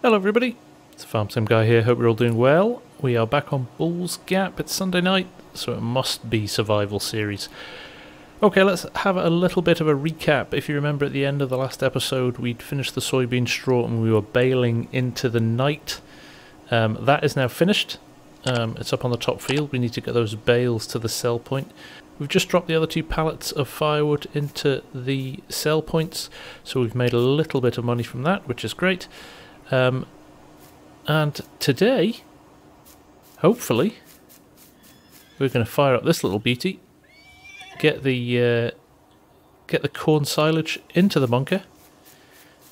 Hello everybody, it's Farm Sim Guy here, hope you're all doing well. We are back on Bulls Gap, it's Sunday night, so it must be Survival Series. Okay, let's have a little bit of a recap. If you remember at the end of the last episode, we'd finished the soybean straw and we were baling into the night. That is now finished. It's up on the top field, we need to get those bales to the sell point. We've just dropped the other 2 pallets of firewood into the sell points, so we've made a little bit of money from that, which is great. And today, hopefully, we're going to fire up this little beauty, get the corn silage into the bunker,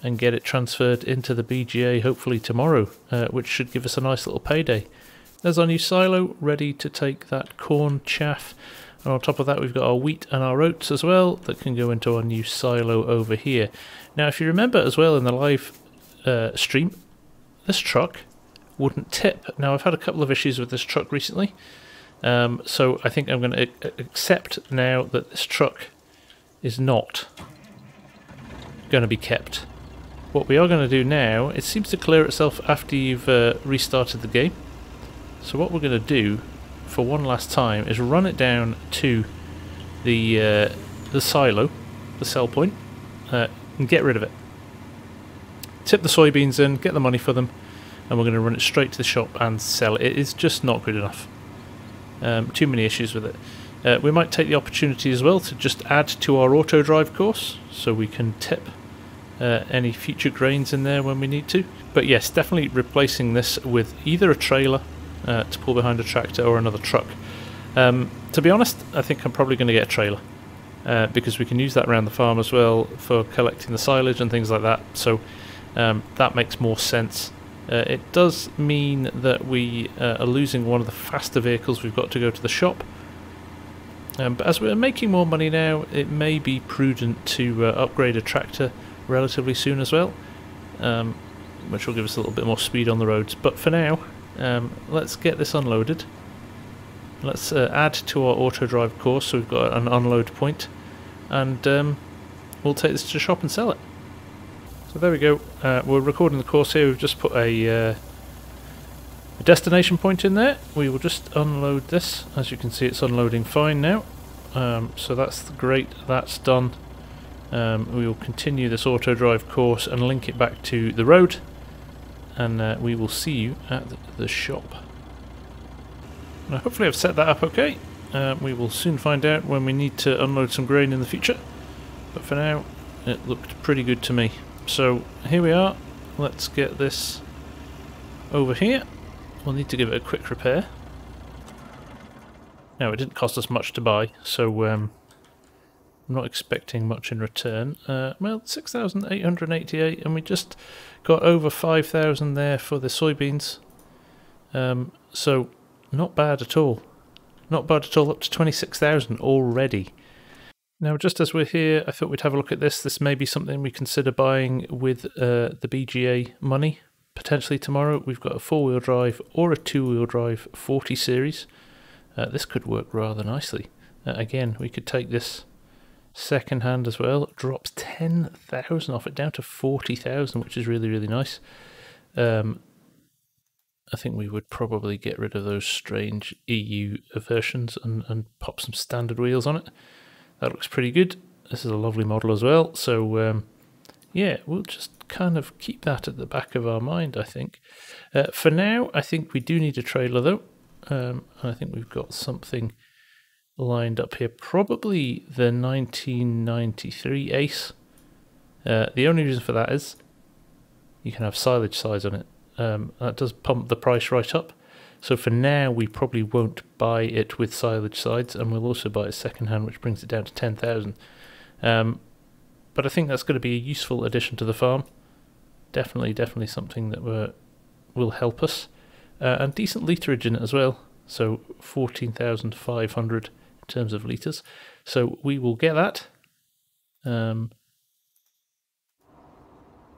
and get it transferred into the BGA hopefully tomorrow, which should give us a nice little payday. There's our new silo ready to take that corn chaff, and on top of that we've got our wheat and our oats as well that can go into our new silo over here. Now if you remember as well in the live stream, this truck wouldn't tip. Now I've had a couple of issues with this truck recently, so I think I'm going to accept now that this truck is not going to be kept. What we are going to do now, it seems to clear itself after you've restarted the game, so what we're going to do for one last time is run it down to the silo, the sell point, and get rid of it. Tip the soybeans in, get the money for them, and we're going to run it straight to the shop and sell it. It is just not good enough. Too many issues with it. We might take the opportunity as well to just add to our auto drive course, so we can tip any future grains in there when we need to. But yes, definitely replacing this with either a trailer to pull behind a tractor or another truck. To be honest, I think I'm probably going to get a trailer. Because we can use that around the farm as well for collecting the silage and things like that, so that makes more sense. It does mean that we are losing one of the faster vehicles we've got to go to the shop, but as we're making more money now, it may be prudent to upgrade a tractor relatively soon as well, which will give us a little bit more speed on the roads. But for now, let's get this unloaded. Let's add to our auto drive course so we've got an unload point, and we'll take this to the shop and sell it. So there we go, we're recording the course here. We've just put a destination point in there. We will just unload this. As you can see, it's unloading fine now, so that's great, that's done. We will continue this auto drive course and link it back to the road, and we will see you at the shop. Now, hopefully I've set that up okay. We will soon find out when we need to unload some grain in the future, but for now it looked pretty good to me. So here we are, let's get this over here. We'll need to give it a quick repair. Now it didn't cost us much to buy, so I'm not expecting much in return. Well, 6,888, and we just got over 5,000 there for the soybeans, so not bad at all. Not bad at all, up to 26,000 already. Now, just as we're here, I thought we'd have a look at this. This may be something we consider buying with the BGA money, potentially tomorrow. We've got a 4-wheel drive or a 2-wheel drive 40 series. This could work rather nicely. Again, we could take this second hand as well. It drops 10,000 off it down to 40,000, which is really, really nice. I think we would probably get rid of those strange EU versions and pop some standard wheels on it. That looks pretty good. This is a lovely model as well, so yeah, we'll just kind of keep that at the back of our mind, I think. For now, I think we do need a trailer though, and I think we've got something lined up here, probably the 1993 Ace. The only reason for that is you can have silage size on it. That does pump the price right up. So for now we probably won't buy it with silage sides, and we'll also buy it second hand, which brings it down to 10,000. But I think that's going to be a useful addition to the farm. Definitely something that will help us. And decent litrage in it as well. So 14,500 in terms of litres. So we will get that. And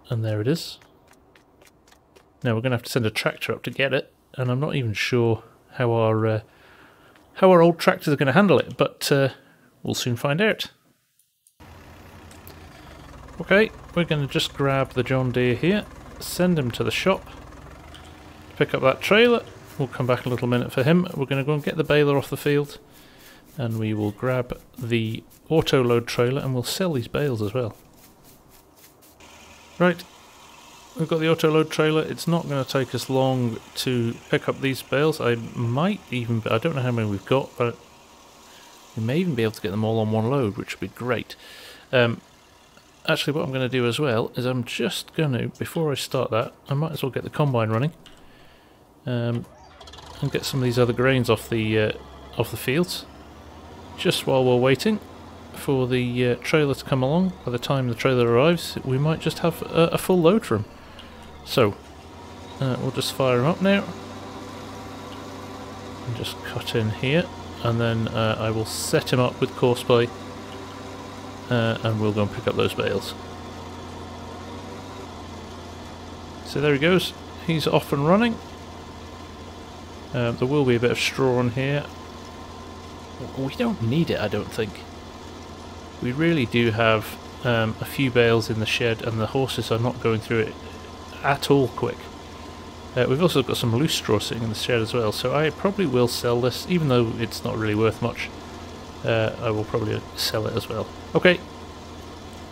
there it is. Now we're going to have to send a tractor up to get it, and I'm not even sure how our old tractors are going to handle it, but we'll soon find out. Okay, we're going to just grab the John Deere here, send him to the shop, pick up that trailer. We'll come back a little minute for him. We're going to go and get the baler off the field, and we will grab the auto load trailer and we'll sell these bales as well. Right, we've got the auto load trailer. It's not going to take us long to pick up these bales. I might even, I don't know how many we've got, but we may even be able to get them all on one load, which would be great. Actually, what I'm going to do as well is I'm just going to, before I start that, I might as well get the combine running, and get some of these other grains off the fields. Just while we're waiting for the trailer to come along. By the time the trailer arrives, we might just have a full load for him. So we'll just fire him up now, and just cut in here, and then I will set him up with courseplay, and we'll go and pick up those bales. So there he goes, he's off and running. There will be a bit of straw on here. We don't need it, I don't think. We really do have a few bales in the shed, and the horses are not going through it at all quick. We've also got some loose straw sitting in the shed as well, so I probably will sell this, even though it's not really worth much. I will probably sell it as well. Okay,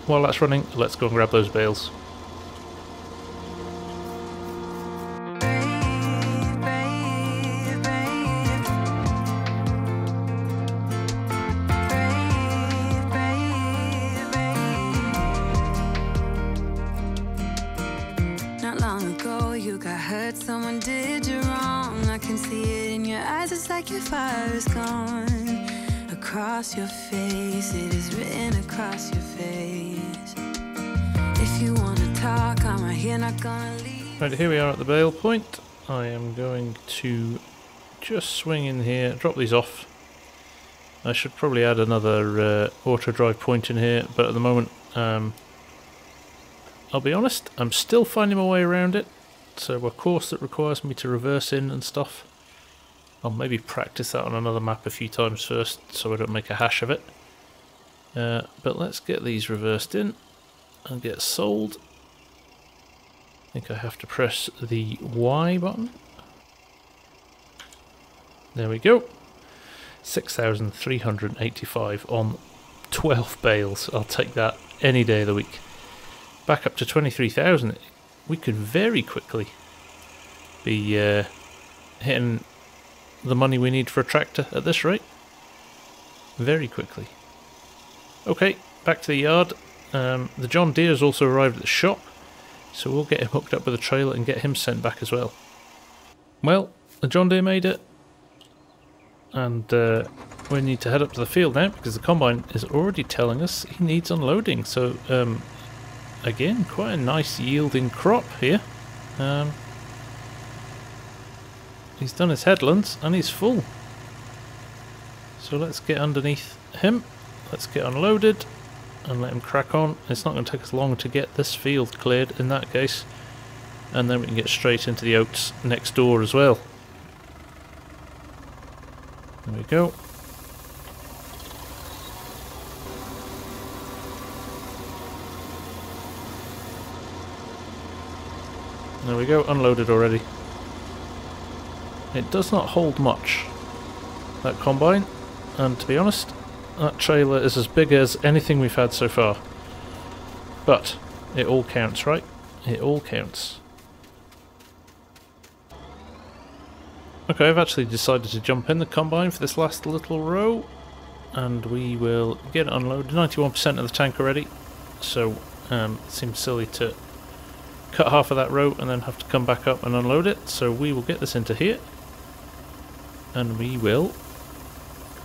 while that's running, let's go and grab those bales. Someone did you wrong. I can see it in your eyes. It's like your fire is gone. Across your face, it is written across your face. If you want to talk, I'm right here, not gonna leave. Right, here we are at the bale point. I am going to just swing in here, drop these off. I should probably add another auto drive point in here, but at the moment, I'll be honest, I'm still finding my way around it. So a course that requires me to reverse in and stuff. I'll maybe practice that on another map a few times first, so I don't make a hash of it. But let's get these reversed in and get sold. I think I have to press the Y button. There we go. 6,385 on 12 bales. I'll take that any day of the week. Back up to 23,000. We could very quickly be hitting the money we need for a tractor at this rate. Very quickly. Okay, back to the yard. The John Deere has also arrived at the shop, so we'll get him hooked up with a trailer and get him sent back as well. Well, the John Deere made it, and we need to head up to the field now because the combine is already telling us he needs unloading. So again, quite a nice yielding crop here. He's done his headlands and he's full. So let's get underneath him. Let's get unloaded and let him crack on. It's not going to take us long to get this field cleared in that case. And then we can get straight into the oats next door as well. There we go. There we go, unloaded already. It does not hold much, that combine, and to be honest, that trailer is as big as anything we've had so far. But it all counts, right? It all counts. Okay, I've actually decided to jump in the combine for this last little row, and we will get it unloaded. 91% of the tank already, so it seems silly to cut half of that row and then have to come back up and unload it. So we will get this into here, and we will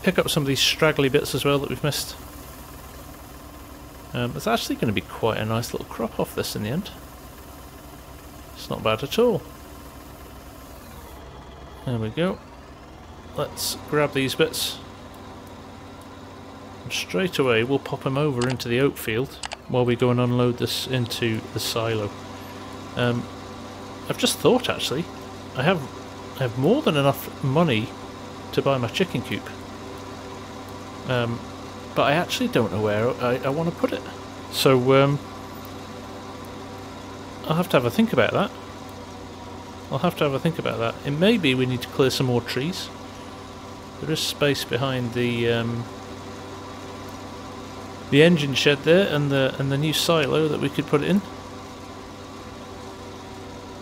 pick up some of these straggly bits as well that we've missed. It's actually going to be quite a nice little crop off this in the end. It's not bad at all. There we go. Let's grab these bits. And straight away we'll pop them over into the oat field while we go and unload this into the silo. I've just thought actually, I have more than enough money to buy my chicken coop. But I actually don't know where I want to put it. So I'll have to have a think about that. I'll have to have a think about that. It may be we need to clear some more trees. There is space behind the engine shed there, and the new silo that we could put it in.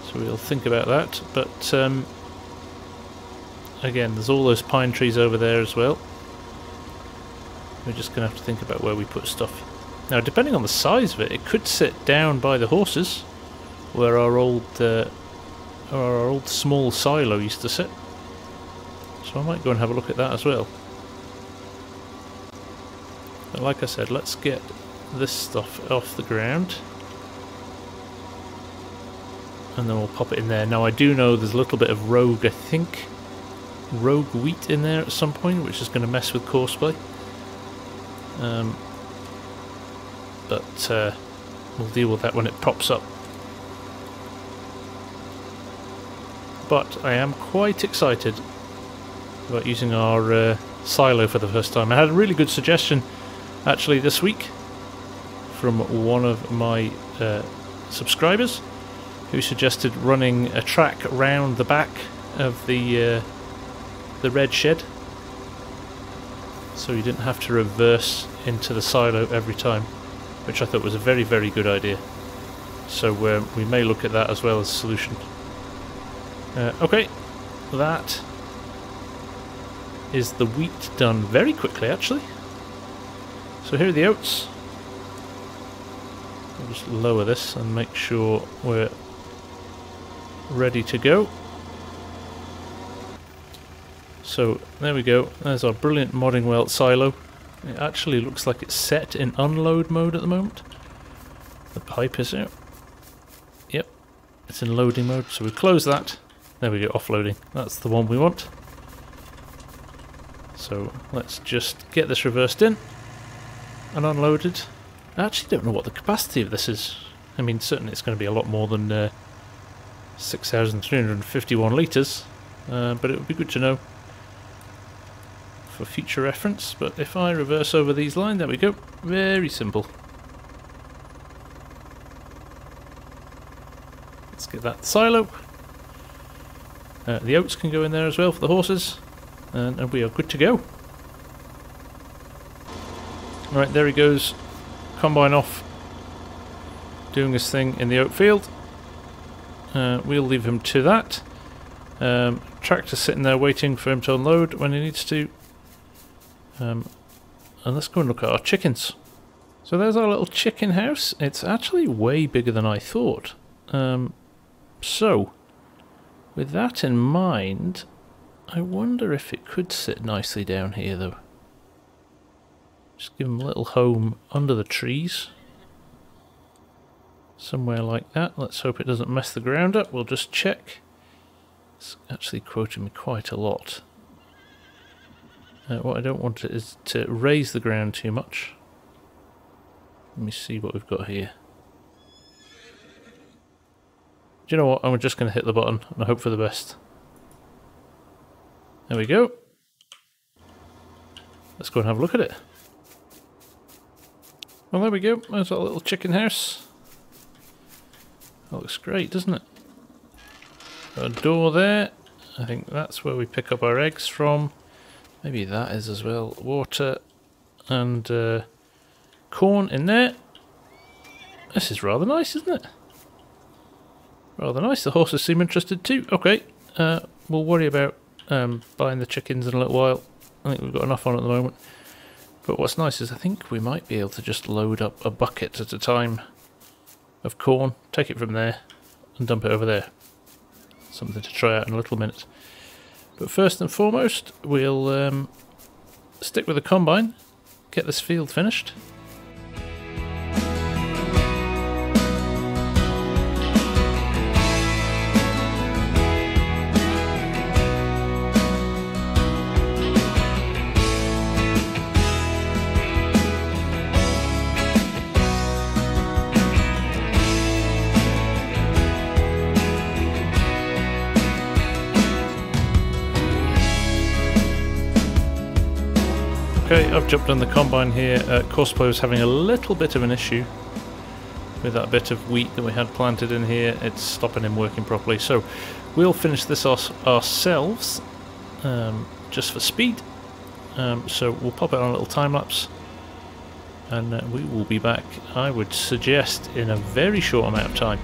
So we'll think about that. But again, there's all those pine trees over there as well. We're just going to have to think about where we put stuff. Now, depending on the size of it, it could sit down by the horses, where our old small silo used to sit. So I might go and have a look at that as well. But like I said, let's get this stuff off the ground, and then we'll pop it in there. Now I do know there's a little bit of rogue, I think, rogue wheat in there at some point, which is going to mess with Courseplay. But we'll deal with that when it pops up. But I am quite excited about using our silo for the first time. I had a really good suggestion actually this week from one of my subscribers, who suggested running a track round the back of the red shed, so you didn't have to reverse into the silo every time, which I thought was a very, very good idea. So we may look at that as well as a solution. Okay, that is the wheat done very quickly actually. So here are the oats. I'll just lower this and make sure we're ready to go. So there we go, there's our brilliant Modding Welt silo. It actually looks like it's set in unload mode at the moment. The pipe is out. Yep, it's in loading mode, so we close that. There we go, offloading. That's the one we want. So let's just get this reversed in and unloaded. I actually don't know what the capacity of this is. I mean, certainly it's going to be a lot more than 6,351 litres, but it would be good to know for future reference. But if I reverse over these lines, there we go. Very simple. Let's get that silo. The oats can go in there as well for the horses, and we are good to go. Right, there he goes. Combine off, doing his thing in the oat field. We'll leave him to that. Tractor sitting there waiting for him to unload when he needs to. And let's go and look at our chickens. So there's our little chicken house. It's actually way bigger than I thought. So with that in mind, I wonder if it could sit nicely down here though. Just give him a little home under the trees. Somewhere like that. Let's hope it doesn't mess the ground up. We'll just check. It's actually quoting me quite a lot. What I don't want is to raise the ground too much. Let me see what we've got here. Do you know what? I'm just going to hit the button and hope for the best. There we go. Let's go and have a look at it. Well, there we go. There's our little chicken house. That looks great, doesn't it? Got a door there. I think that's where we pick up our eggs from. Maybe that is as well. Water and corn in there. This is rather nice, isn't it? Rather nice. The horses seem interested too. Okay, we'll worry about buying the chickens in a little while. I think we've got enough on at the moment. But what's nice is I think we might be able to just load up a bucket at a time of corn, take it from there and dump it over there. Something to try out in a little minute. But first and foremost, we'll stick with the combine, get this field finished. Okay, I've jumped on the combine here. Courseplay is having a little bit of an issue. with that bit of wheat that we had planted in here. It's stopping him working properly. So we'll finish this ourselves, just for speed. So we'll pop it on a little time lapse, and we will be back, I would suggest, in a very short amount of time.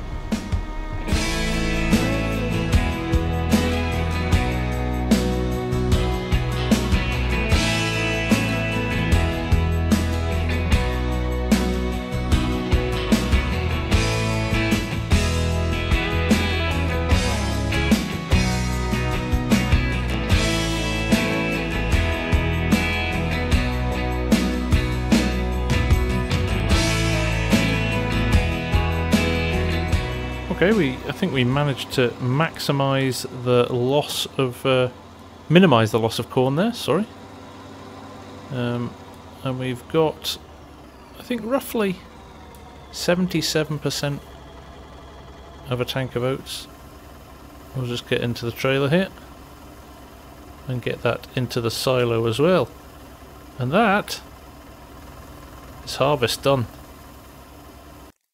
Okay, I think we managed to maximise the loss of, minimise the loss of corn there, sorry. And we've got, I think, roughly 77% of a tank of oats. We'll just get into the trailer here and get that into the silo as well. And that is harvest done.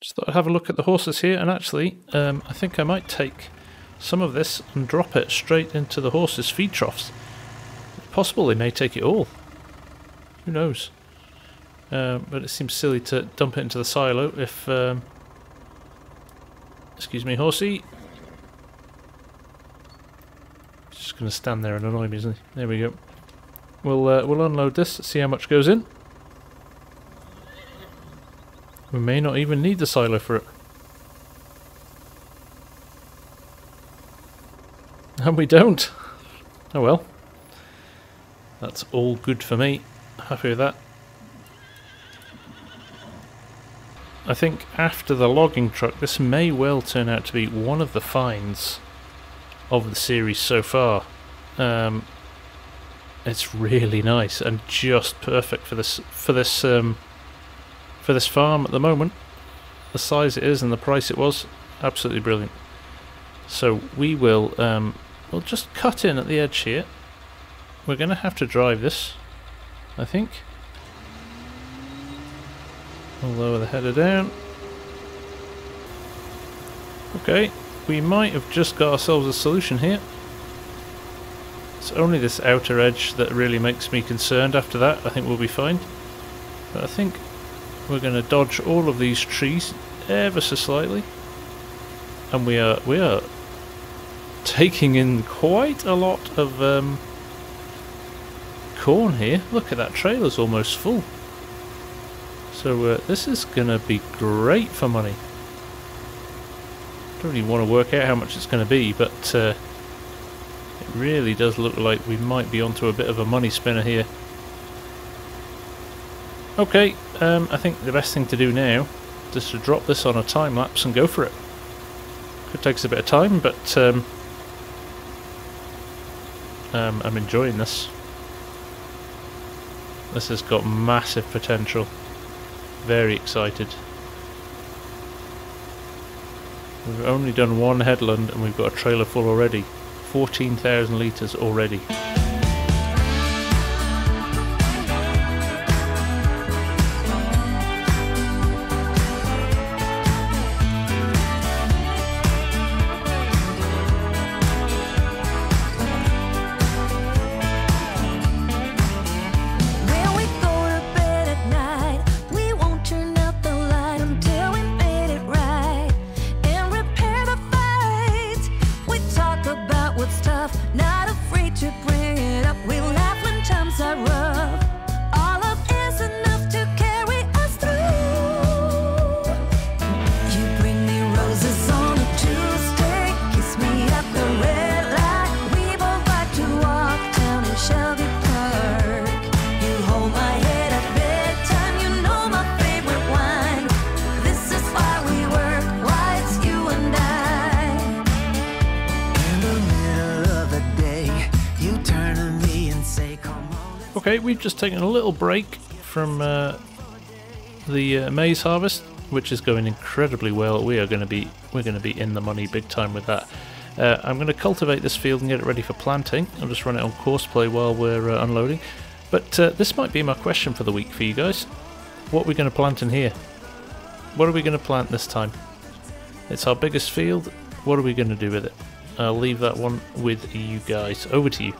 Just thought I'd have a look at the horses here, and actually I think I might take some of this and drop it straight into the horses' feed troughs. It's possible they may take it all. Who knows? But it seems silly to dump it into the silo if... excuse me, horsey. He's just going to stand there and annoy me, isn't he? There we go. We'll unload this, see how much goes in. We may not even need the silo for it. And we don't. Oh well. That's all good for me. Happy with that. I think after the logging truck, this may well turn out to be one of the finds of the series so far. It's really nice and just perfect for this farm at the moment. The size it is and the price it was, absolutely brilliant. So we will we'll just cut in at the edge here. We're going to have to drive this, I think. We'll lower the header down. Okay, we might have just got ourselves a solution here. It's only this outer edge that really makes me concerned. After that, I think we'll be fine. But I think we're going to dodge all of these trees ever so slightly, and we are taking in quite a lot of corn here. Look at that, trailer's almost full. So this is going to be great for money. Don't really want to work out how much it's going to be, but it really does look like we might be onto a bit of a money spinner here. Okay, I think the best thing to do now is to drop this on a time lapse and go for it. Could take us a bit of time, but I'm enjoying this. This has got massive potential. Very excited. We've only done one headland and we've got a trailer full already. 14,000 litres already. Okay, we've just taken a little break from the maize harvest, which is going incredibly well. We're going to be in the money big time with that. I'm going to cultivate this field and get it ready for planting. I'll just run it on courseplay while we're unloading. But this might be my question for the week for you guys. What are we going to plant in here? What are we going to plant this time? It's our biggest field. What are we going to do with it? I'll leave that one with you guys. Over to you.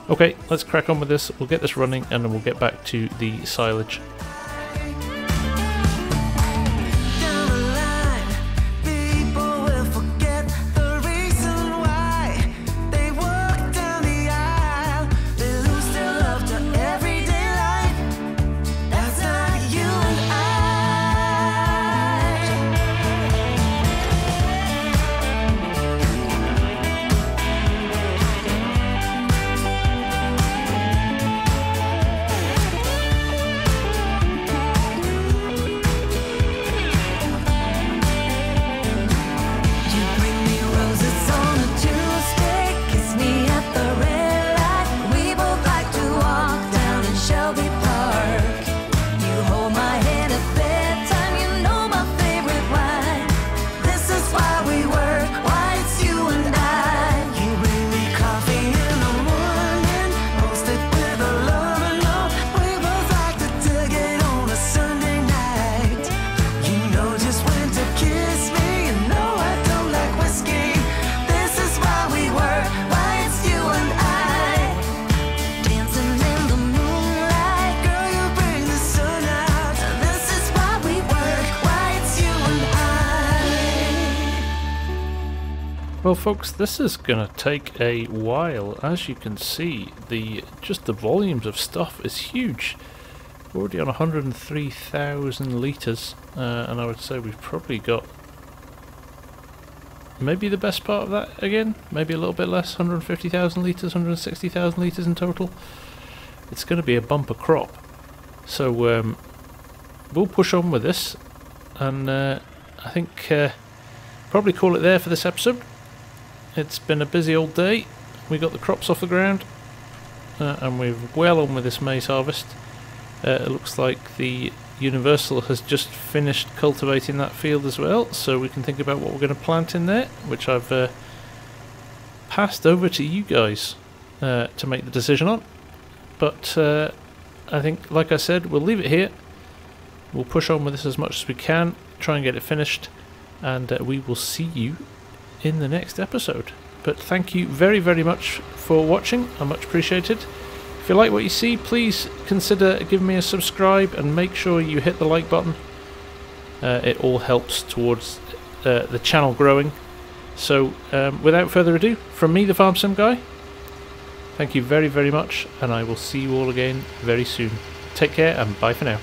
Okay, let's crack on with this. We'll get this running and then we'll get back to the silage. Well folks, this is going to take a while. As you can see, just the volumes of stuff is huge. We're already on 103,000 litres, and I would say we've probably got maybe the best part of that again, maybe a little bit less, 150,000 litres, 160,000 litres in total. It's going to be a bumper crop. So we'll push on with this, and I think probably call it there for this episode. It's been a busy old day. We got the crops off the ground, and we're well on with this maize harvest. It looks like the Universal has just finished cultivating that field as well, so we can think about what we're going to plant in there, which I've passed over to you guys to make the decision on. But I think, like I said, we'll leave it here. We'll push on with this as much as we can, try and get it finished, and we will see you in the next episode. But thank you very, very much for watching. I much appreciated. If you like what you see, please consider giving me a subscribe and make sure you hit the like button. It all helps towards the channel growing. So without further ado, from me, the Farm Sim Guy, thank you very, very much, and I will see you all again very soon. Take care and bye for now.